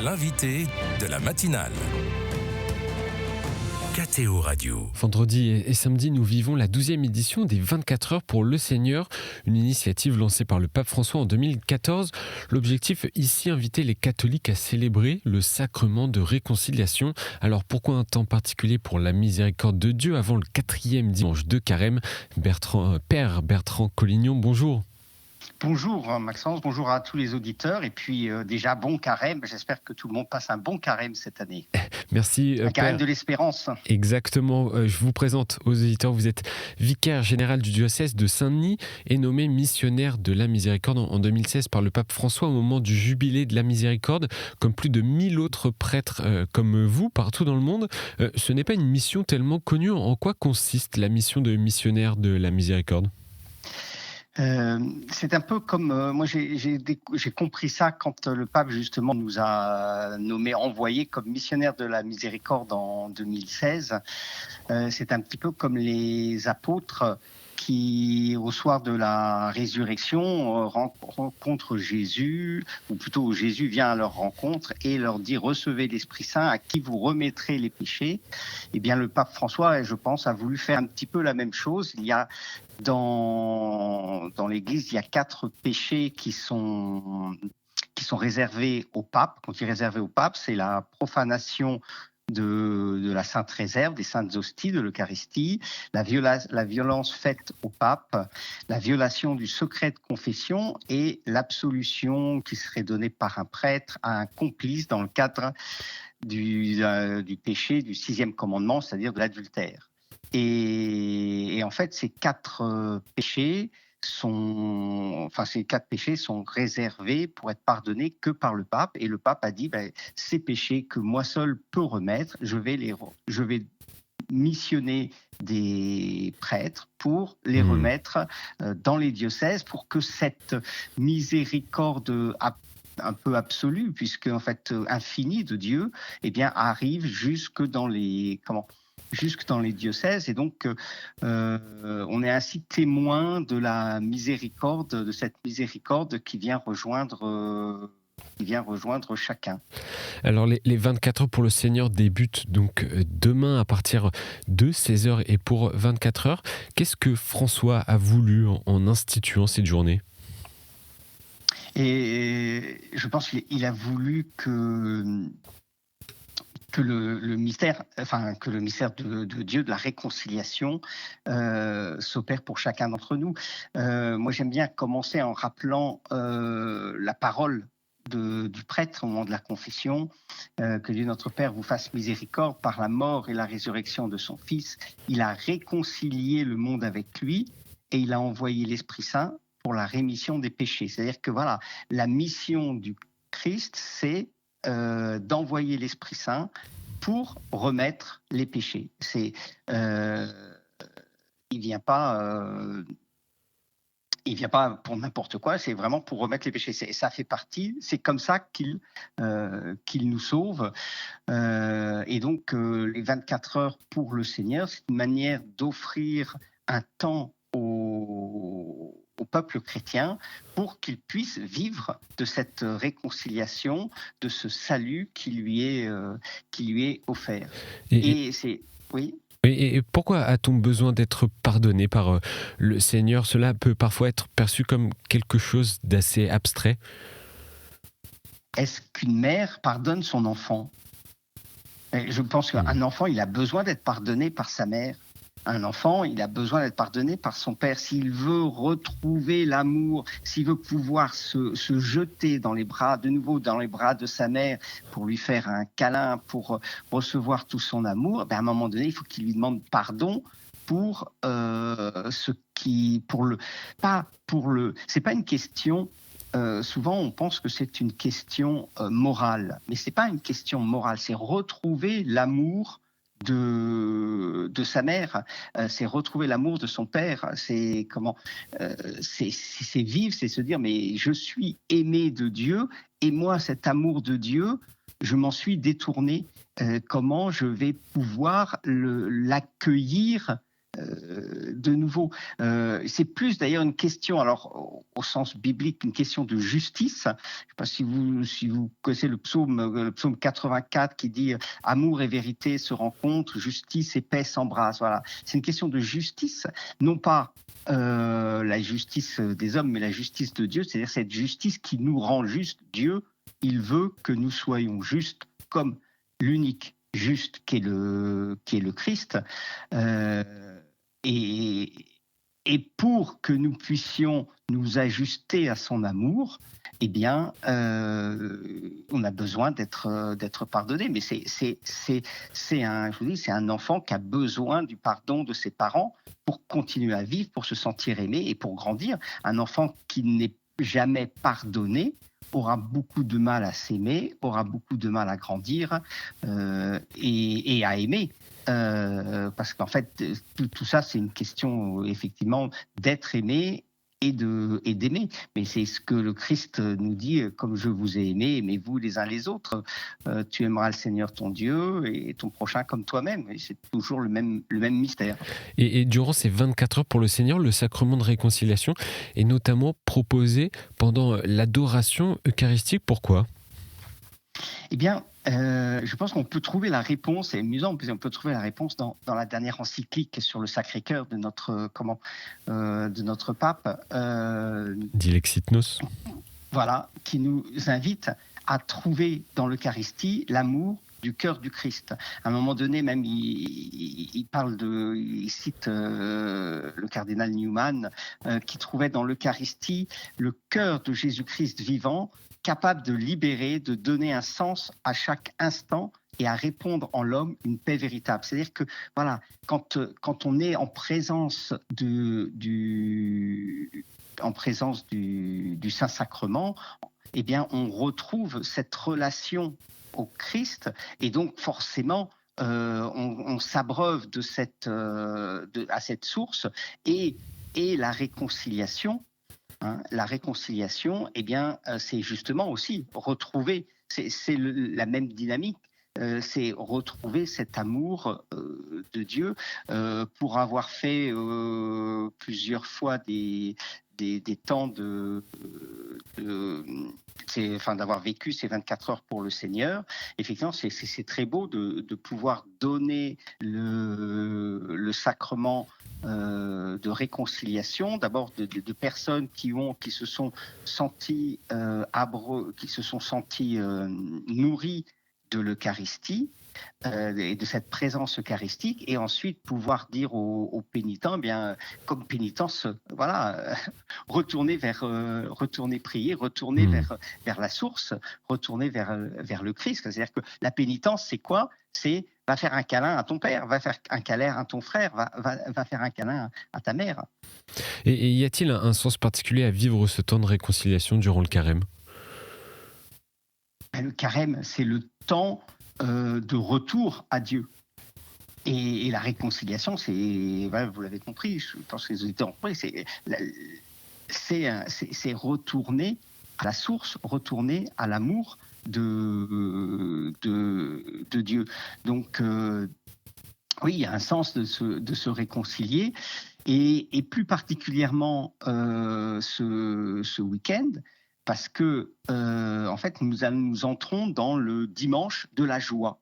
L'invité de la matinale. KTO Radio. Vendredi et samedi, nous vivons la 12e édition des 24 heures pour le Seigneur, une initiative lancée par le pape François en 2014. L'objectif ici, inviter les catholiques à célébrer le sacrement de réconciliation. Alors pourquoi un temps particulier pour la miséricorde de Dieu avant le 4e dimanche de Carême? Père Bertrand Collignon, bonjour. Bonjour Maxence, bonjour à tous les auditeurs et puis déjà bon carême, j'espère que tout le monde passe un bon carême cette année. Merci. Un carême Père. de l'espérance. Exactement, je vous présente aux auditeurs, vous êtes vicaire général du diocèse de Saint-Denis et nommé missionnaire de la miséricorde en 2016 par le pape François au moment du jubilé de la miséricorde, comme plus de 1000 autres prêtres comme vous partout dans le monde. Ce n'est pas une mission tellement connue, en quoi consiste la mission de missionnaire de la miséricorde ? C'est un peu comme moi j'ai compris ça quand le pape justement nous a envoyés comme missionnaires de la miséricorde en 2016. C'est un petit peu comme les apôtres qui, au soir de la résurrection, rencontrent Jésus, ou plutôt Jésus vient à leur rencontre et leur dit « Recevez l'Esprit Saint, à qui vous remettrez les péchés ». Eh bien, le pape François, je pense, a voulu faire un petit peu la même chose. Il y a dans l'Église, il y a 4 péchés qui sont réservés au pape. Quand il est réservé au pape, c'est la profanation de la sainte réserve, des saintes hosties, de l'Eucharistie, la violence faite au pape, la violation du secret de confession et l'absolution qui serait donnée par un prêtre à un complice dans le cadre du péché du 6e commandement, c'est-à-dire de l'adultère. Et en fait, ces 4 péchés sont réservés pour être pardonnés que par le pape. Et le pape a dit, ces péchés que moi seul peux remettre, je vais missionner des prêtres pour les remettre dans les diocèses pour que cette miséricorde un peu absolue, puisque en fait infinie de Dieu, arrive jusque dans les diocèses. Et donc, on est ainsi témoin de la miséricorde, de cette miséricorde qui vient rejoindre chacun. Alors, les 24 heures pour le Seigneur débutent donc demain à partir de 16h et pour 24 heures. Qu'est-ce que François a voulu en instituant cette journée ? Et je pense qu'il a voulu que le mystère de Dieu, de la réconciliation, s'opère pour chacun d'entre nous. Moi, j'aime bien commencer en rappelant la parole du prêtre au moment de la confession. Que Dieu notre Père vous fasse miséricorde par la mort et la résurrection de son Fils. Il a réconcilié le monde avec lui et il a envoyé l'Esprit Saint pour la rémission des péchés. C'est-à-dire que voilà, la mission du Christ, c'est d'envoyer l'Esprit Saint pour remettre les péchés. Il vient pas pour n'importe quoi. C'est vraiment pour remettre les péchés. Ça fait partie. C'est comme ça qu'il nous sauve. Et donc les 24 heures pour le Seigneur, c'est une manière d'offrir un temps au peuple chrétien pour qu'il puisse vivre de cette réconciliation, de ce salut qui lui est offert. Et pourquoi a-t-on besoin d'être pardonné par le Seigneur ? Cela peut parfois être perçu comme quelque chose d'assez abstrait. Est-ce qu'une mère pardonne son enfant ? Je pense qu'un enfant, il a besoin d'être pardonné par sa mère. Un enfant, il a besoin d'être pardonné par son père. S'il veut retrouver l'amour, s'il veut pouvoir se jeter dans les bras de sa mère pour lui faire un câlin, pour recevoir tout son amour, à un moment donné, il faut qu'il lui demande pardon pour c'est pas une question. Souvent, on pense que c'est une question morale, mais c'est pas une question morale. C'est retrouver l'amour de sa mère, c'est retrouver l'amour de son père, c'est vivre, c'est se dire mais je suis aimé de Dieu et moi cet amour de Dieu, je m'en suis détourné. Comment je vais pouvoir l'accueillir de nouveau, c'est plus d'ailleurs une question, alors au sens biblique, une question de justice. Je ne sais pas si vous connaissez le psaume 84 qui dit amour et vérité se rencontrent, justice et paix s'embrassent. Voilà, c'est une question de justice, non pas la justice des hommes, mais la justice de Dieu, c'est-à-dire cette justice qui nous rend justes. Dieu, il veut que nous soyons justes comme l'unique juste qui est le Christ. Et pour que nous puissions nous ajuster à son amour, eh bien, on a besoin d'être pardonné. Mais c'est un enfant qui a besoin du pardon de ses parents pour continuer à vivre, pour se sentir aimé et pour grandir. Un enfant qui n'est jamais pardonné aura beaucoup de mal à s'aimer, aura beaucoup de mal à grandir et à aimer. Parce qu'en fait, tout ça, c'est une question effectivement d'être aimé et d'aimer. Mais c'est ce que le Christ nous dit, comme je vous ai aimé, aimez-vous les uns les autres. Tu aimeras le Seigneur ton Dieu et ton prochain comme toi-même. Et c'est toujours le même mystère. Et durant ces 24 heures pour le Seigneur, le sacrement de réconciliation est notamment proposé pendant l'adoration eucharistique. Pourquoi ? Eh bien, je pense qu'on peut trouver la réponse, c'est amusant, on peut trouver la réponse dans la dernière encyclique sur le Sacré-Cœur de notre pape. Dilexit Nos. Voilà, qui nous invite à trouver dans l'Eucharistie l'amour du cœur du Christ. À un moment donné, même, il cite le cardinal Newman, qui trouvait dans l'Eucharistie le cœur de Jésus-Christ vivant, capable de libérer, de donner un sens à chaque instant et à répondre en l'homme une paix véritable. C'est-à-dire que, voilà, quand on est en présence du Saint-Sacrement, eh bien, on retrouve cette relation au Christ et donc forcément, on s'abreuve à cette source et la réconciliation. La réconciliation, eh bien, c'est justement aussi retrouver, c'est la même dynamique, c'est retrouver cet amour de Dieu. Pour avoir fait plusieurs fois des temps d'avoir vécu ces 24 heures pour le Seigneur, effectivement, c'est très beau de pouvoir donner le sacrement de réconciliation, d'abord de personnes qui se sont senties nourries de l'Eucharistie et de cette présence eucharistique, et ensuite pouvoir dire aux pénitents, bien, comme pénitence, voilà, retourner prier, retourner vers la source, retourner vers le Christ. C'est-à-dire que la pénitence, c'est quoi ? C'est va faire un câlin à ton père, va faire un câlin à ton frère, va faire un câlin à ta mère. Et y a-t-il un sens particulier à vivre ce temps de réconciliation durant le carême ? Le carême, c'est le temps de retour à Dieu. Et la réconciliation, c'est, voilà, vous l'avez compris, je pense que les auditeurs ont compris, c'est retourner à la source, retourner à l'amour de Dieu. Donc, oui, il y a un sens de se réconcilier, et plus particulièrement ce week-end, parce que, en fait, nous entrons dans le dimanche de la joie.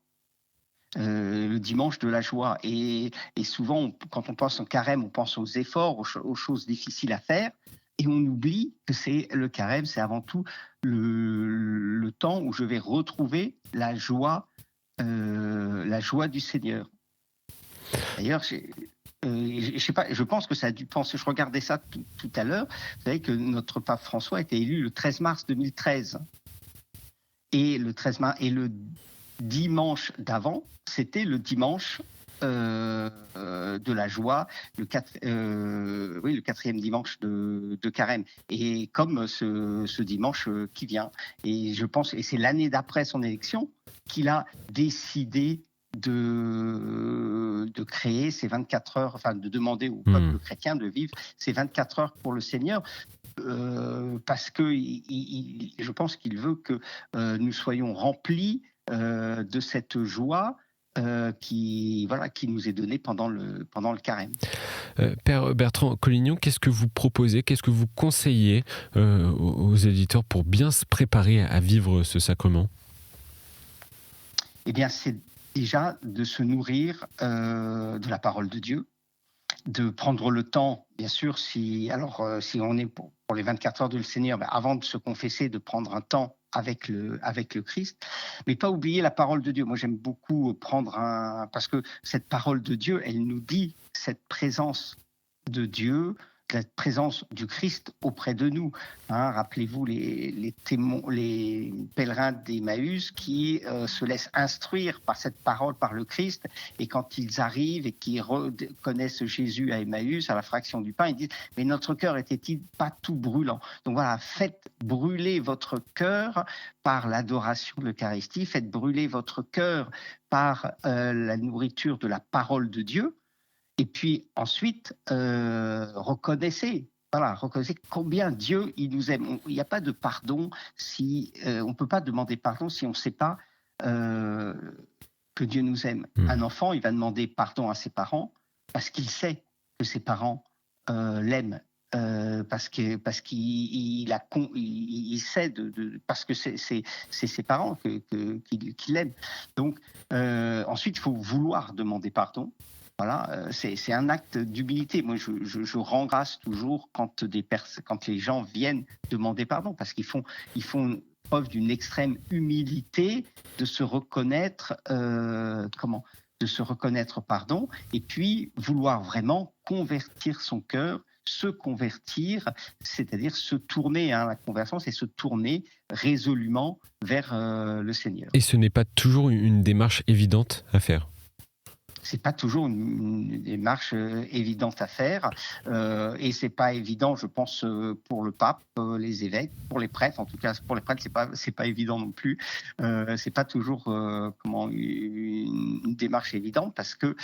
Le dimanche de la joie. Et souvent, quand on pense au carême, on pense aux efforts, aux choses difficiles à faire, et on oublie que le carême, c'est avant tout le temps où je vais retrouver la joie du Seigneur. D'ailleurs, je sais pas, je pense que ça a dû penser, je regardais ça tout à l'heure, vous savez que notre pape François a été élu le 13 mars 2013. Et le dimanche d'avant, c'était le dimanche de la joie, le quatrième dimanche de carême, et comme ce dimanche qui vient. Et je pense, et c'est l'année d'après son élection qu'il a décidé de créer ces 24 heures, enfin de demander au peuple chrétien de vivre ces 24 heures pour le Seigneur. Parce que je pense qu'il veut que nous soyons remplis de cette joie qui nous est donné pendant le carême. Père Bertrand Collignon, qu'est-ce que vous proposez, qu'est-ce que vous conseillez aux éditeurs pour bien se préparer à vivre ce sacrement ? Eh bien, c'est déjà de se nourrir de la parole de Dieu, de prendre le temps, bien sûr, si on est pour les 24 heures du Seigneur, avant de se confesser, de prendre un temps avec le Christ, mais pas oublier la parole de Dieu. Moi, j'aime beaucoup parce que cette parole de Dieu, elle nous dit cette présence de Dieu, la présence du Christ auprès de nous. Rappelez-vous les pèlerins d'Emmaüs qui se laissent instruire par cette parole, par le Christ, et quand ils arrivent et qu'ils reconnaissent Jésus à Emmaüs, à la fraction du pain, ils disent « Mais notre cœur était-il pas tout brûlant ?» Donc voilà, faites brûler votre cœur par l'adoration de l'Eucharistie, faites brûler votre cœur par la nourriture de la parole de Dieu. Et puis ensuite, reconnaissez combien Dieu il nous aime. Il n'y a pas de pardon on ne peut pas demander pardon si on ne sait pas que Dieu nous aime. Un enfant, il va demander pardon à ses parents parce qu'il sait que ses parents l'aiment. Parce qu'il sait parce que c'est ses parents qui l'aiment. Donc ensuite, il faut vouloir demander pardon. Voilà, c'est un acte d'humilité. Moi, je rends grâce toujours quand les gens viennent demander pardon, parce qu'ils font preuve d'une extrême humilité de se reconnaître, pardon, et puis vouloir vraiment convertir son cœur, se convertir, c'est-à-dire se tourner. La conversion, c'est se tourner résolument vers le Seigneur. Et ce n'est pas toujours une démarche évidente à faire. C'est pas toujours une démarche évidente à faire, et c'est pas évident, je pense, pour le pape, les évêques, pour les prêtres. En tout cas, pour les prêtres, c'est pas évident non plus. C'est pas toujours une démarche évidente parce que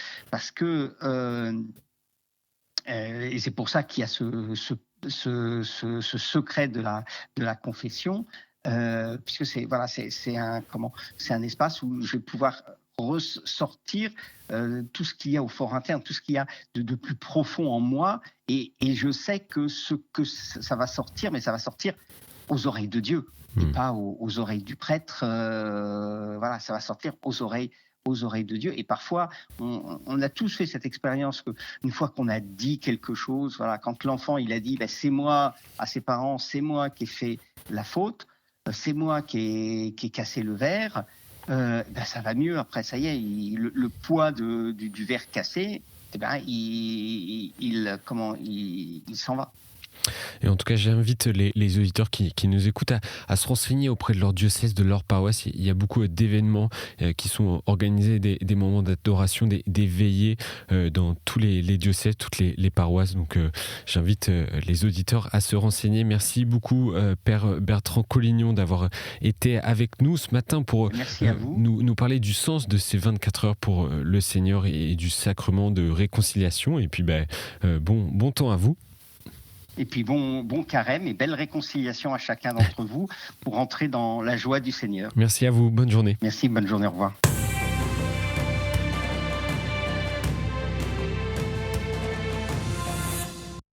et c'est pour ça qu'il y a ce secret de la confession, puisque c'est un espace où je vais pouvoir ressortir tout ce qu'il y a au fort interne, tout ce qu'il y a de plus profond en moi, et je sais que ça va sortir, mais ça va sortir aux oreilles de Dieu et pas aux oreilles du prêtre. Ça va sortir aux oreilles de Dieu. Et parfois, on a tous fait cette expérience qu'une fois qu'on a dit quelque chose, quand l'enfant il a dit c'est moi à ses parents, c'est moi qui ai fait la faute, c'est moi qui ai cassé le verre. Ça va mieux après, ça y est, le poids du verre cassé, il s'en va. Et en tout cas, j'invite les auditeurs qui nous écoutent à se renseigner auprès de leur diocèse, de leur paroisse. Il y a beaucoup d'événements qui sont organisés, des moments d'adoration, des veillées dans tous les diocèses, toutes les paroisses. Donc j'invite les auditeurs à se renseigner. Merci beaucoup, Père Bertrand Collignon, d'avoir été avec nous ce matin pour nous parler du sens de ces 24 heures pour le Seigneur et du sacrement de réconciliation. Et puis bon temps à vous. Et puis bon carême et belle réconciliation à chacun d'entre vous pour entrer dans la joie du Seigneur. Merci à vous, bonne journée. Merci, bonne journée, au revoir.